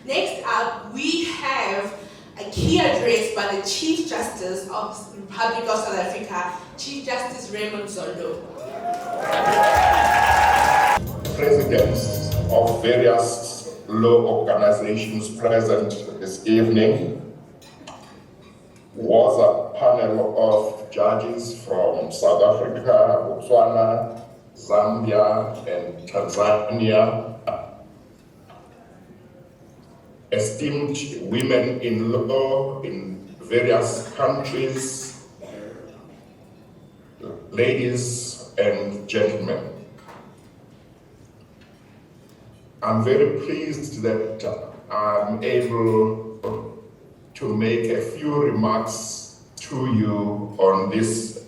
Next up, we have a key address by the Chief Justice of the Republic of South Africa, Chief Justice Raymond Zondo. Presidents of various law organizations present this evening, WOZA panel of judges from South Africa, Botswana, Zambia, and Tanzania, esteemed women in law in various countries, ladies and gentlemen. I'm very pleased that I'm able to make a few remarks to you on this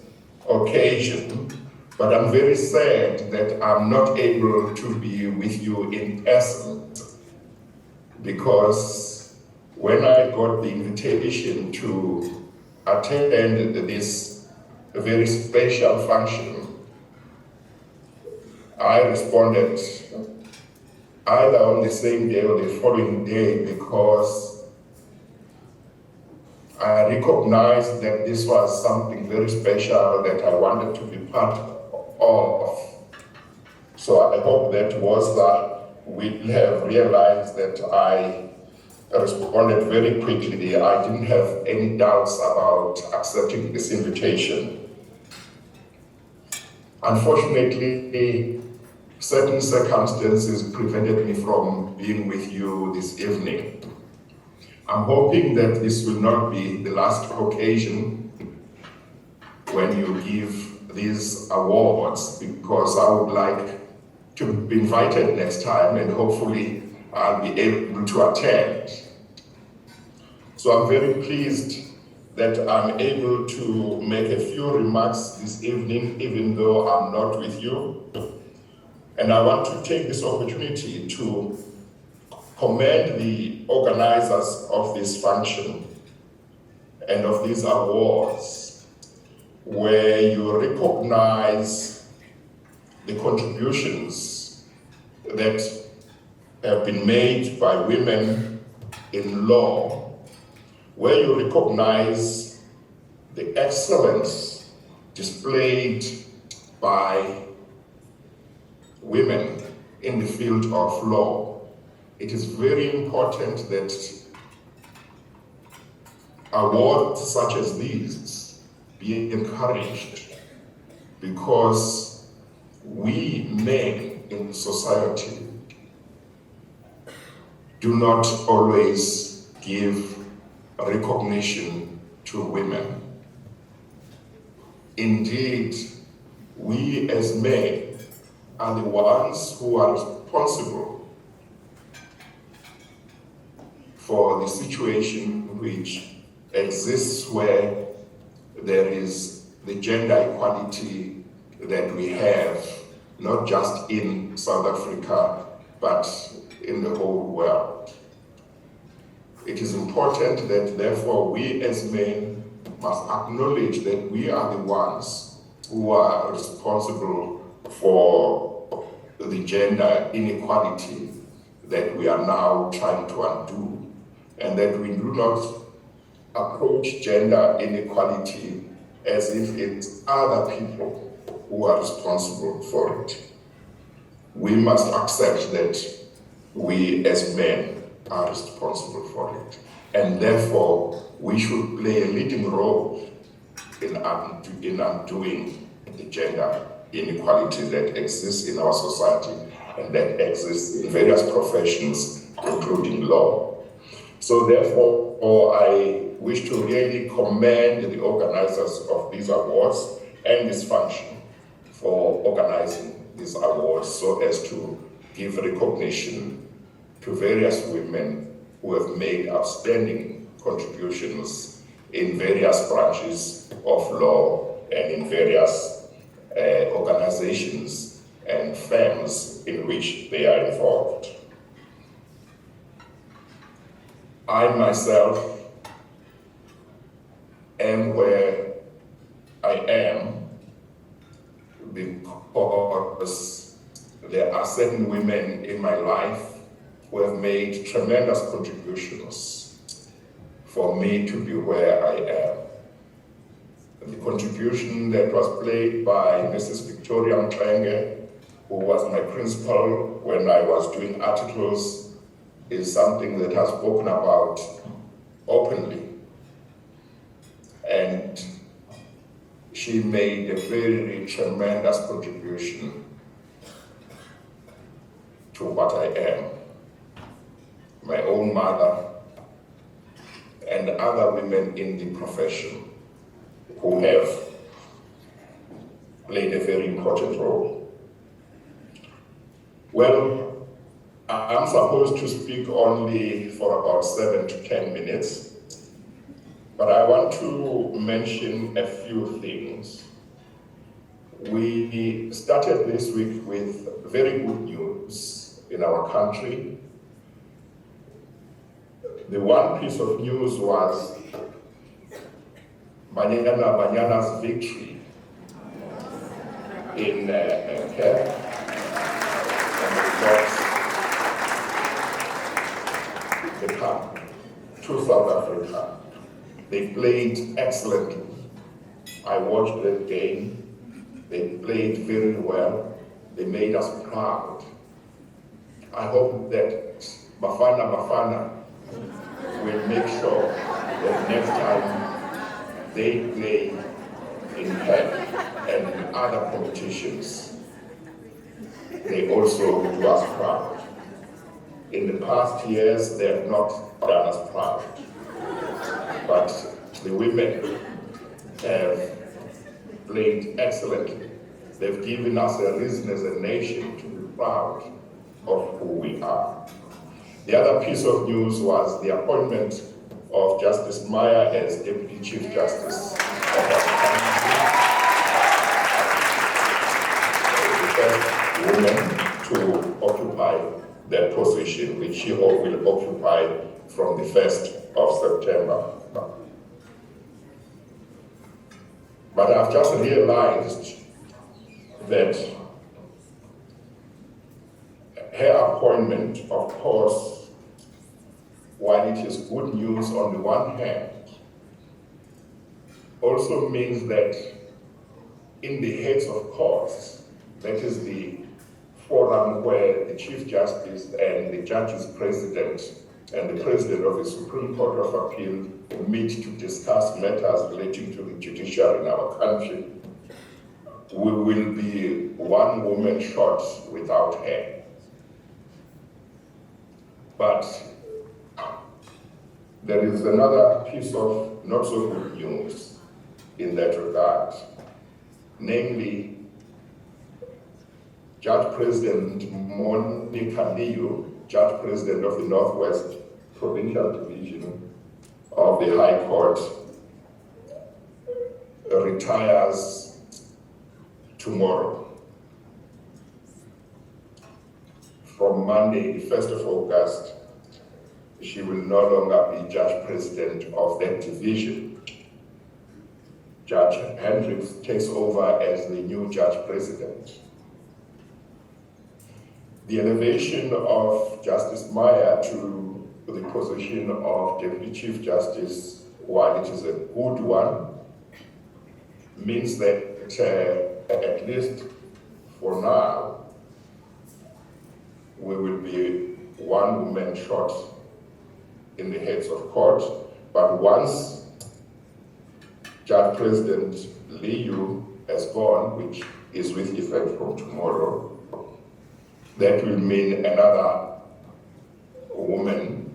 occasion, but I'm very sad that I'm not able to be with you in person, because when I got the invitation to attend this very special function, I responded either on the same day or the following day, because I recognized that this was something very special that I wanted to be part of. So I hope that WOZA will have realized that I responded very quickly. I didn't have any doubts about accepting this invitation. Unfortunately, certain circumstances prevented me from being with you this evening. I'm hoping that this will not be the last occasion when you give these awards, because I would like to be invited next time, and hopefully I'll be able to attend. So I'm very pleased that I'm able to make a few remarks this evening, even though I'm not with you. And I want to take this opportunity to commend the organizers of this function and of these awards, where you recognize the contributions that have been made by women in law, where you recognize the excellence displayed by women in the field of law. It is very important that awards such as these be encouraged, because we men in society do not always give recognition to women. Indeed, we as men are the ones who are responsible for the situation which exists where there is the gender equality that we have, not just in South Africa, but in the whole world. It is important that therefore we as men must acknowledge that we are the ones who are responsible for the gender inequality that we are now trying to undo, and that we do not approach gender inequality as if it's other people who are responsible for it. We must accept that we as men are responsible for it, and therefore we should play a leading role in undoing the gender inequality that exists in our society and that exists in various professions, including law. So therefore, I wish to really commend the organizers of these awards and this function for organizing these awards so as to give recognition to various women who have made outstanding contributions in various branches of law and in various organizations and firms in which they are involved. I myself am where I am because there are certain women in my life who have made tremendous contributions for me to be where I am. The contribution that was played by Mrs. Victoria Mklenge, who was my principal when I was doing articles, is something that I've spoken about openly. And she made a very tremendous contribution to what I am. My own mother and other women in the profession who have played a very important role. Well, I'm supposed to speak only for about 7 to 10 minutes, but I want to mention a few things. We started this week with very good news in our country. The one piece of news was Banyana's victory in Cape and the cup to South Africa. They played excellently. I watched that game. They played very well. They made us proud. I hope that Bafana will make sure that next time they play in CAF and other competitions, they also do us proud. In the past years, they have not done us proud, but the women have played excellently. They've given us a reason as a nation to be proud of who we are. The other piece of news was the appointment of Justice Maya as Deputy Chief Justice of our country, the first woman to occupy that position, which she will occupy from the 1st of September. But I've just realized that her appointment, of course, while it is good news on the one hand, also means that in the heads of courts, that is the forum where the Chief Justice and the Judges President and the President of the Supreme Court of Appeal meet to discuss matters relating to the judiciary in our country, we will be one woman short without her. But there is another piece of not so good news in that regard, namely Judge President Monica Liu, Judge President of the Northwest Provincial Division of the High Court, retires tomorrow. From Monday, the 1st of August, she will no longer be Judge President of that division. Judge Hendricks takes over as the new Judge President. The elevation of Justice Maya to the position of Deputy Chief Justice, while it is a good one, means that at least for now, we will be one woman short in the heads of court. But once Judge President Liu has gone, which is with effect from tomorrow, that will mean another woman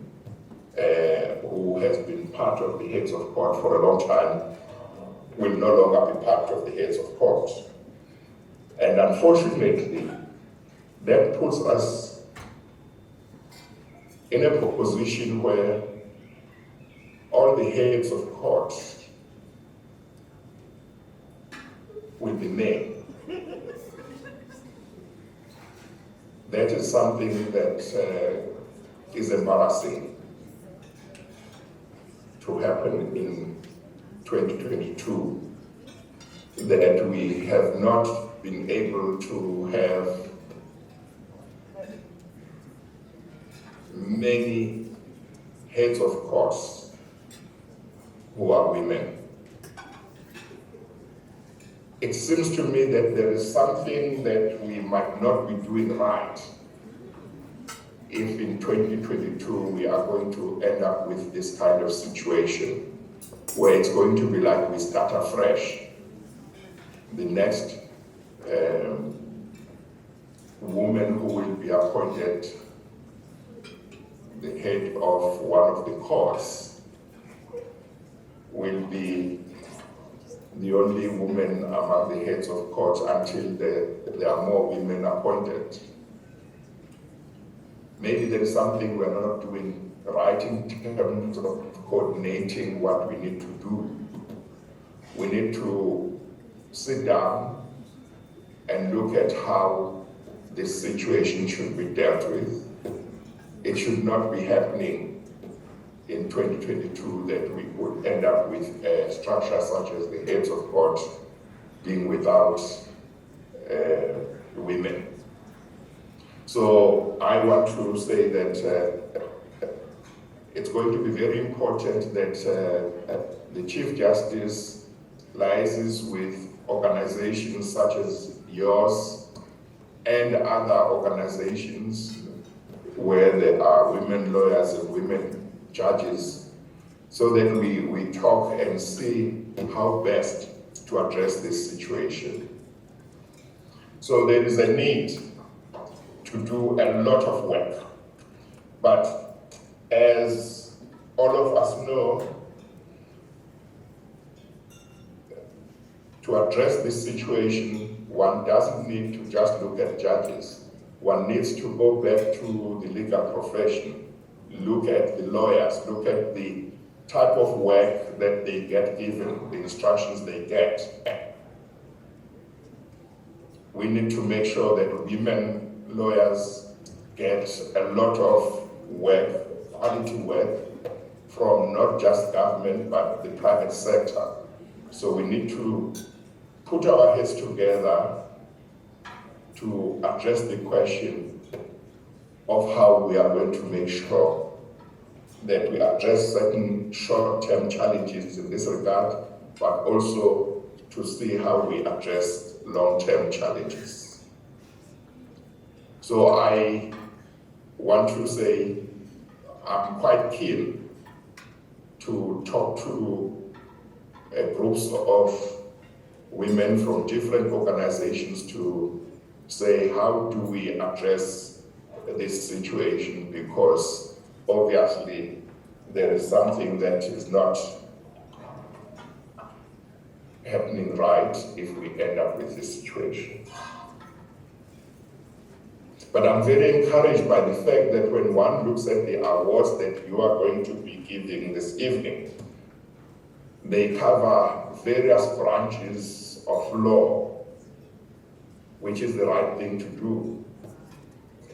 who has been part of the heads of court for a long time will no longer be part of the heads of court. And unfortunately, that puts us in a position where all the heads of courts will be men. That is something that is embarrassing to happen in 2022, that we have not been able to have many heads of courts who are women. It seems to me that there is something that we might not be doing right if in 2022 we are going to end up with this kind of situation where it's going to be like we start afresh. The next woman who will be appointed the head of one of the courts will be the only woman among the heads of courts until there are more women appointed. Maybe there is something we're not doing right in terms of coordinating what we need to do. We need to sit down and look at how this situation should be dealt with. It should not be happening in 2022 that we could end up with a structure such as the heads of court being without women. So I want to say that it's going to be very important that the Chief Justice liaises with organizations such as yours and other organizations where there are women lawyers and women judges, so that we talk and see how best to address this situation. So there is a need to do a lot of work, but as all of us know, to address this situation, one doesn't need to just look at judges. One needs to go back to the legal profession, look at the lawyers, look at the type of work that they get given, the instructions they get. We need to make sure that women lawyers get a lot of work, quality work, from not just government, but the private sector. So we need to put our heads together to address the question of how we are going to make sure that we address certain short-term challenges in this regard, but also to see how we address long-term challenges. So I want to say I'm quite keen to talk to groups of women from different organizations to say, how do we address this situation? Because obviously there is something that is not happening right if we end up with this situation. But I'm very encouraged by the fact that when one looks at the awards that you are going to be giving this evening, they cover various branches of law, which is the right thing to do.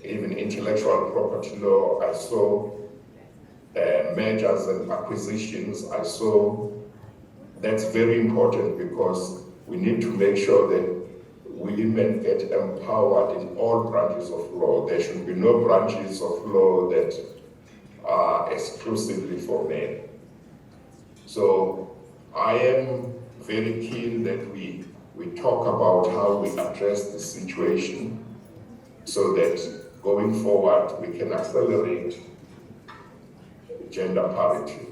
Even intellectual property law, I saw mergers and acquisitions, I saw. That's very important because we need to make sure that women get empowered in all branches of law. There should be no branches of law that are exclusively for men. So I am very keen that we talk about how we address the situation so that going forward we can accelerate gender parity.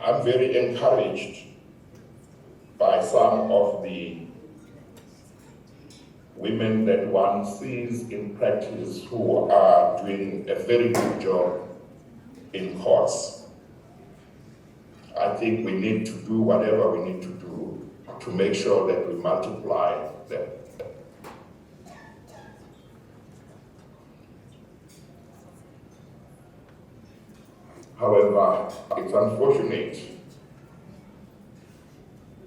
I'm very encouraged by some of the women that one sees in practice who are doing a very good job in courts. I think we need to do whatever we need to do to make sure that we multiply them. However, it's unfortunate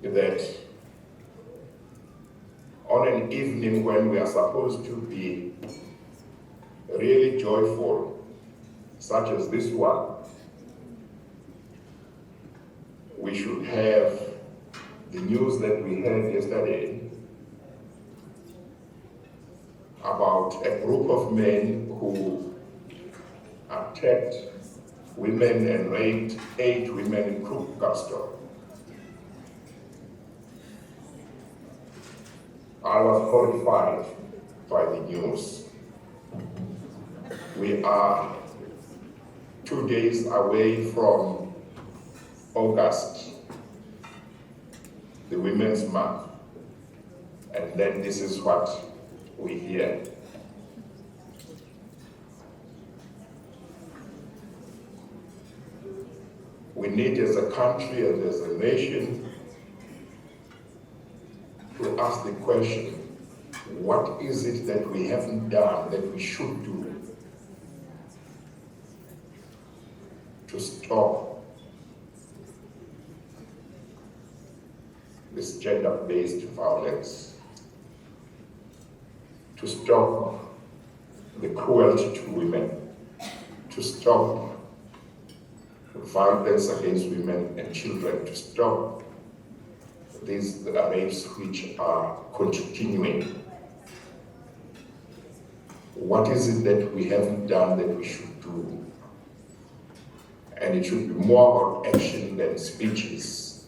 that on an evening when we are supposed to be really joyful, such as this one, we should have the news that we had yesterday about a group of men who attacked women and raped 8 women in Krugersdorp. I was horrified by the news. We are 2 days away from August, the Women's Month, and then this is what we hear. We need, as a country and as a nation, to ask the question, what is it that we haven't done that we should do to stop this gender-based violence, to stop the cruelty to women, to stop violence against women and children, to stop these rapes which are continuing. What is it that we haven't done that we should do? And it should be more about action than speeches.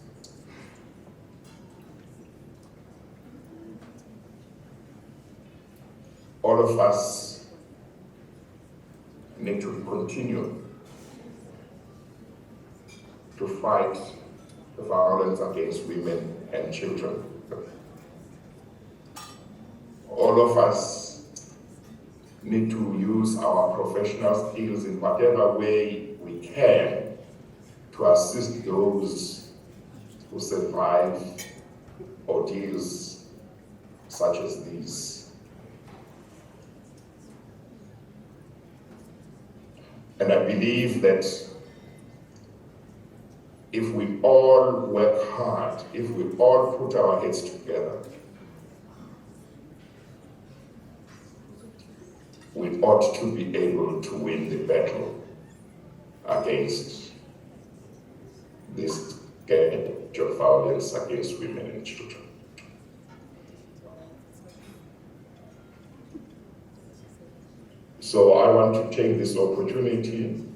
All of us need to continue to fight the violence against women and children. All of us need to use our professional skills in whatever way we can to assist those who survive ordeals such as these. And I believe that if we all work hard, if we all put our heads together, we ought to be able to win the battle against this scourge of violence against women and children. So I want to take this opportunity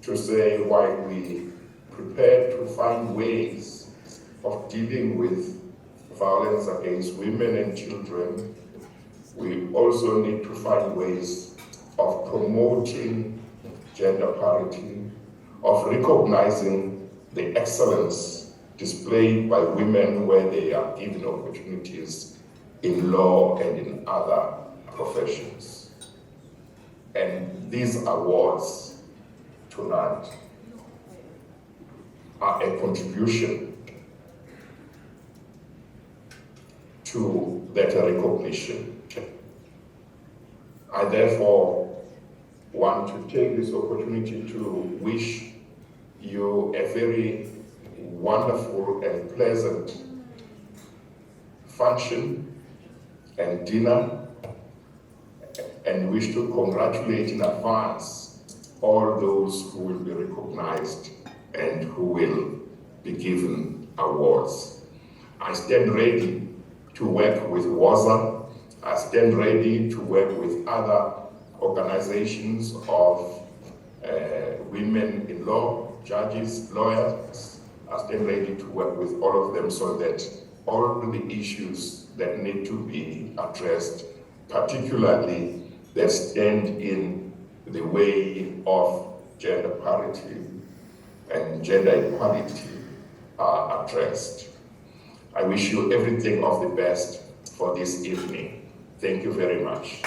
to say, while we prepare to find ways of dealing with violence against women and children, we also need to find ways of promoting gender parity, of recognizing the excellence displayed by women where they are given opportunities in law and in other professions. And these awards tonight are a contribution to that recognition. I therefore want to take this opportunity to wish you a very wonderful and pleasant function and dinner, and wish to congratulate in advance all those who will be recognized and who will be given awards. I stand ready to work with WOZA. I stand ready to work with other organizations of women in law, judges, lawyers. I stand ready to work with all of them so that all the issues that need to be addressed, particularly that stand in the way of gender parity and gender equality, are addressed. I wish you everything of the best for this evening. Thank you very much.